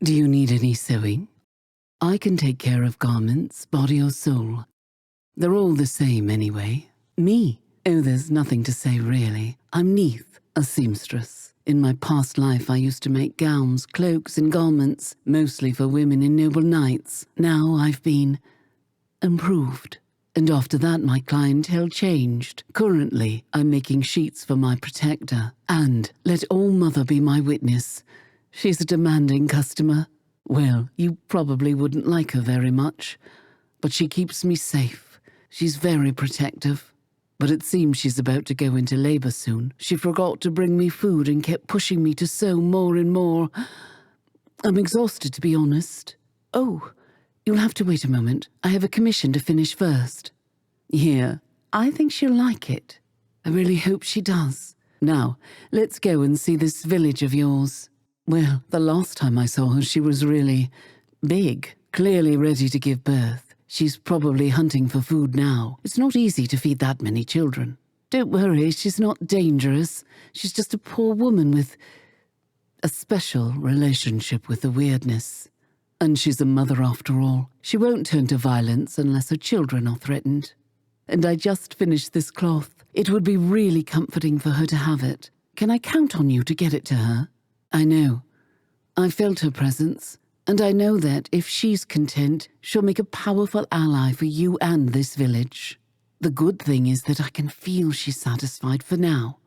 Do you need any sewing? I can take care of garments, body or soul. They're all the same anyway. Me? Oh, there's nothing to say really. I'm Neith, a seamstress. In my past life I used to make gowns, cloaks and garments, mostly for women in noble knights. Now I've been improved. And after that my clientele changed. Currently I'm making sheets for my protector. And let all mother be my witness. She's a demanding customer. Well, you probably wouldn't like her very much, but she keeps me safe. She's very protective. But it seems she's about to go into labor soon. She forgot to bring me food and kept pushing me to sew more and more. I'm exhausted, to be honest. Oh, you'll have to wait a moment. I have a commission to finish first. Here, I think she'll like it. I really hope she does. Now, let's go and see this village of yours. Well, the last time I saw her, she was really big, clearly ready to give birth. She's probably hunting for food now. It's not easy to feed that many children. Don't worry, she's not dangerous. She's just a poor woman with a special relationship with the weirdness. And she's a mother after all. She won't turn to violence unless her children are threatened. And I just finished this cloth. It would be really comforting for her to have it. Can I count on you to get it to her? I know. I felt her presence, and I know that if she's content, she'll make a powerful ally for you and this village. The good thing is that I can feel she's satisfied for now.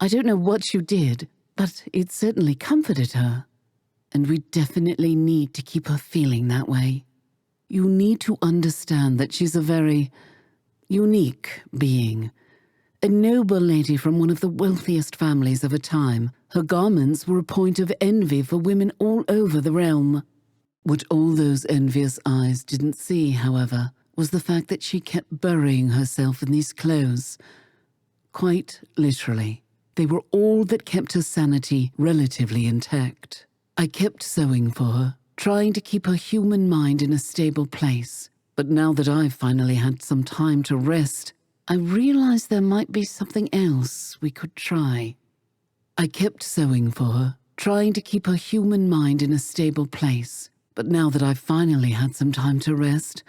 I don't know what you did, but it certainly comforted her. And we definitely need to keep her feeling that way. You need to understand that she's a very unique being. A noble lady from one of the wealthiest families of her time. Her garments were a point of envy for women all over the realm. What all those envious eyes didn't see, however, was the fact that she kept burying herself in these clothes. Quite literally. They were all that kept her sanity relatively intact. I kept sewing for her, trying to keep her human mind in a stable place. But now that I've finally had some time to rest, I realized there might be something else we could try. I kept sewing for her, trying to keep her human mind in a stable place. But now that I've finally had some time to rest,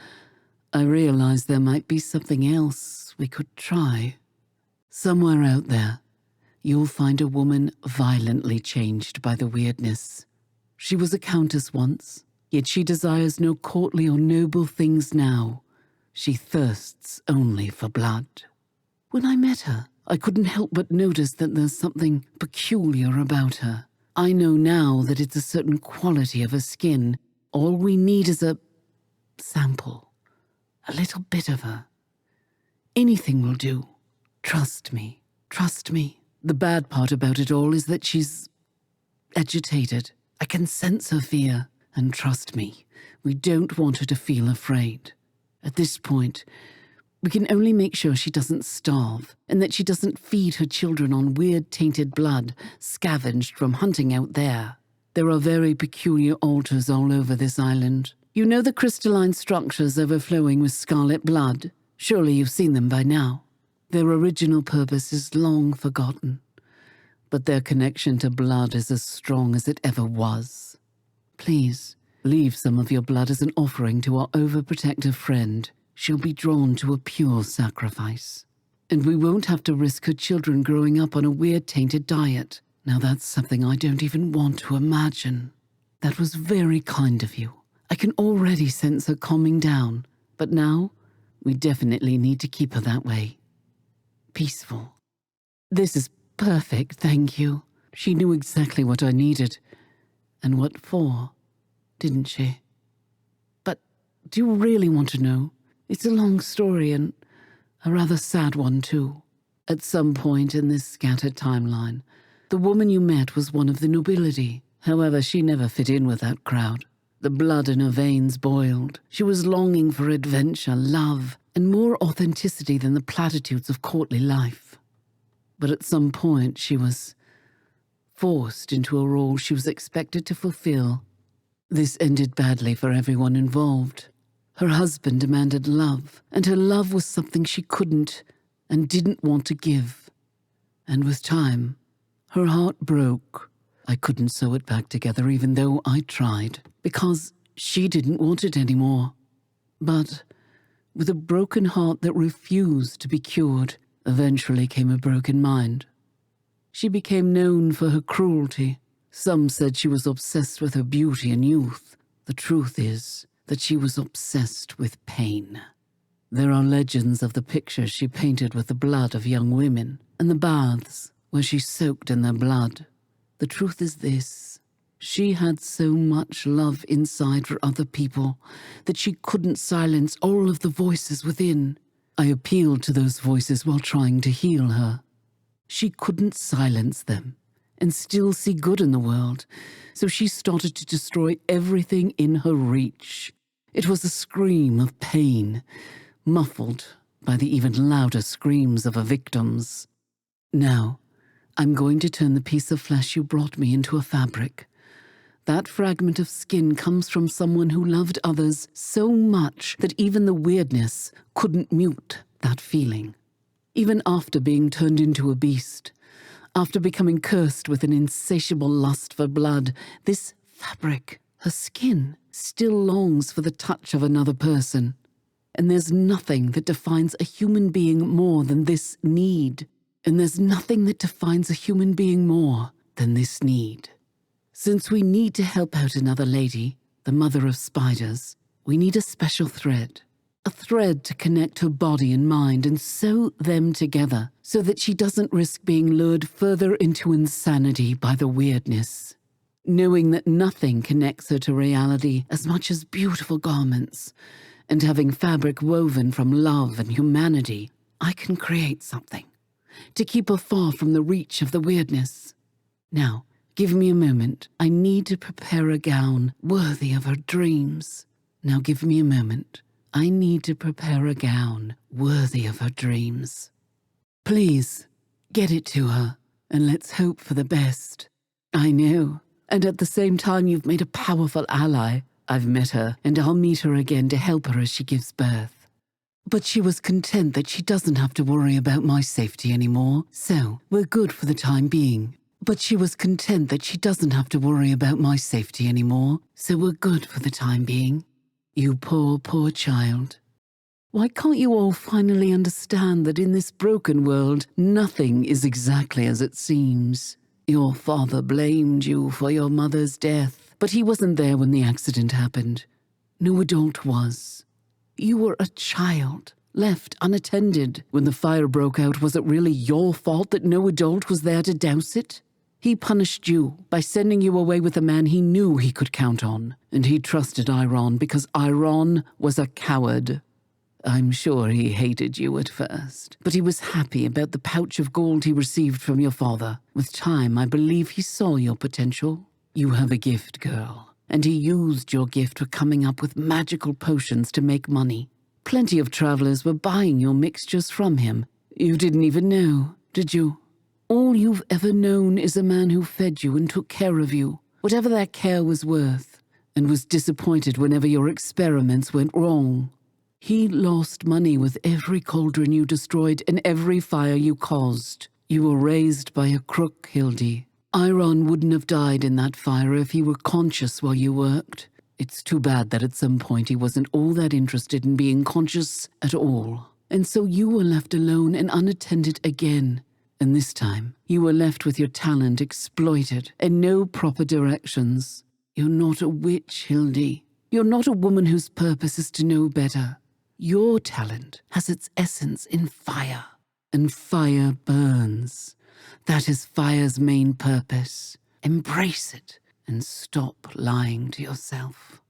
I realized there might be something else we could try. Somewhere out there, you'll find a woman violently changed by the weirdness. She was a countess once, yet she desires no courtly or noble things now. She thirsts only for blood. When I met her, I couldn't help but notice that there's something peculiar about her. I know now that it's a certain quality of her skin. All we need is a sample, a little bit of her. Anything will do. Trust me, trust me. The bad part about it all is that she's agitated. I can sense her fear. And trust me, we don't want her to feel afraid. At this point, we can only make sure she doesn't starve and that she doesn't feed her children on weird tainted blood scavenged from hunting out there. There are very peculiar altars all over this island. You know the crystalline structures overflowing with scarlet blood? Surely you've seen them by now. Their original purpose is long forgotten, but their connection to blood is as strong as it ever was. Please, leave some of your blood as an offering to our overprotective friend. She'll be drawn to a pure sacrifice. And we won't have to risk her children growing up on a weird tainted diet. Now that's something I don't even want to imagine. That was very kind of you. I can already sense her calming down. But now, we definitely need to keep her that way. Peaceful. This is perfect, thank you. She knew exactly what I needed. And what for, didn't she? But do you really want to know? It's a long story and a rather sad one too. At some point in this scattered timeline, the woman you met was one of the nobility. However, she never fit in with that crowd. The blood in her veins boiled. She was longing for adventure, love, and more authenticity than the platitudes of courtly life. But at some point she was forced into a role she was expected to fulfill. This ended badly for everyone involved. Her husband demanded love, and her love was something she couldn't and didn't want to give. And with time, her heart broke. I couldn't sew it back together even though I tried, because she didn't want it anymore. But with a broken heart that refused to be cured, eventually came a broken mind. She became known for her cruelty. Some said she was obsessed with her beauty and youth. The truth is that she was obsessed with pain. There are legends of the pictures she painted with the blood of young women, and the baths where she soaked in their blood. The truth is this: she had so much love inside for other people that she couldn't silence all of the voices within. I appealed to those voices while trying to heal her. She couldn't silence them and still see good in the world, so she started to destroy everything in her reach. It was a scream of pain, muffled by the even louder screams of her victims. Now, I'm going to turn the piece of flesh you brought me into a fabric. That fragment of skin comes from someone who loved others so much that even the weirdness couldn't mute that feeling. Even after being turned into a beast, after becoming cursed with an insatiable lust for blood, this fabric, her skin, still longs for the touch of another person. And there's nothing that defines a human being more than this need. And there's nothing that defines a human being more than this need. Since we need to help out another lady, the mother of spiders, we need a special thread. A thread to connect her body and mind and sew them together so that she doesn't risk being lured further into insanity by the weirdness. Knowing that nothing connects her to reality as much as beautiful garments, and having fabric woven from love and humanity, I can create something to keep her far from the reach of the weirdness. Now, give me a moment. I need to prepare a gown worthy of her dreams. Now give me a moment. I need to prepare a gown worthy of her dreams. Please, get it to her, and let's hope for the best. I know, and at the same time you've made a powerful ally. I've met her, and I'll meet her again to help her as she gives birth. But she was content that she doesn't have to worry about my safety anymore, so we're good for the time being. But she was content that she doesn't have to worry about my safety anymore, so we're good for the time being. You poor, poor child. Why can't you all finally understand that in this broken world, nothing is exactly as it seems? Your father blamed you for your mother's death, but he wasn't there when the accident happened. No adult was. You were a child, left unattended. When the fire broke out, was it really your fault that no adult was there to douse it? He punished you by sending you away with a man he knew he could count on, and he trusted Iron because Iron was a coward. I'm sure he hated you at first, but he was happy about the pouch of gold he received from your father. With time, I believe he saw your potential. You have a gift, girl, and he used your gift for coming up with magical potions to make money. Plenty of travelers were buying your mixtures from him. You didn't even know, did you? All you've ever known is a man who fed you and took care of you, whatever that care was worth, and was disappointed whenever your experiments went wrong. He lost money with every cauldron you destroyed and every fire you caused. You were raised by a crook, Hildy. Iron wouldn't have died in that fire if he were conscious while you worked. It's too bad that at some point he wasn't all that interested in being conscious at all. And so you were left alone and unattended again. And this time, you were left with your talent exploited and no proper directions. You're not a witch, Hildy. You're not a woman whose purpose is to know better. Your talent has its essence in fire, and fire burns. That is fire's main purpose. Embrace it and stop lying to yourself.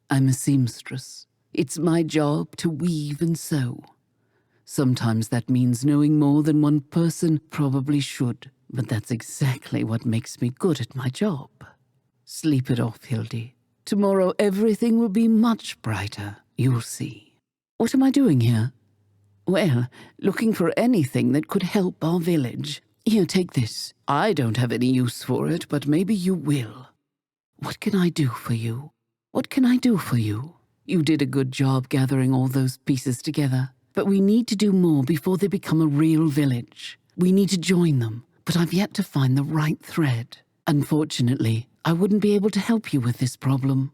I'm a seamstress. It's my job to weave and sew. Sometimes that means knowing more than one person probably should, but that's exactly what makes me good at my job. Sleep it off, Hildy. Tomorrow everything will be much brighter, you'll see. What am I doing here? Well, looking for anything that could help our village. Here, take this. I don't have any use for it, but maybe you will. What can I do for you? What can I do for you? You did a good job gathering all those pieces together, but we need to do more before they become a real village. We need to join them, but I've yet to find the right thread. Unfortunately, I wouldn't be able to help you with this problem.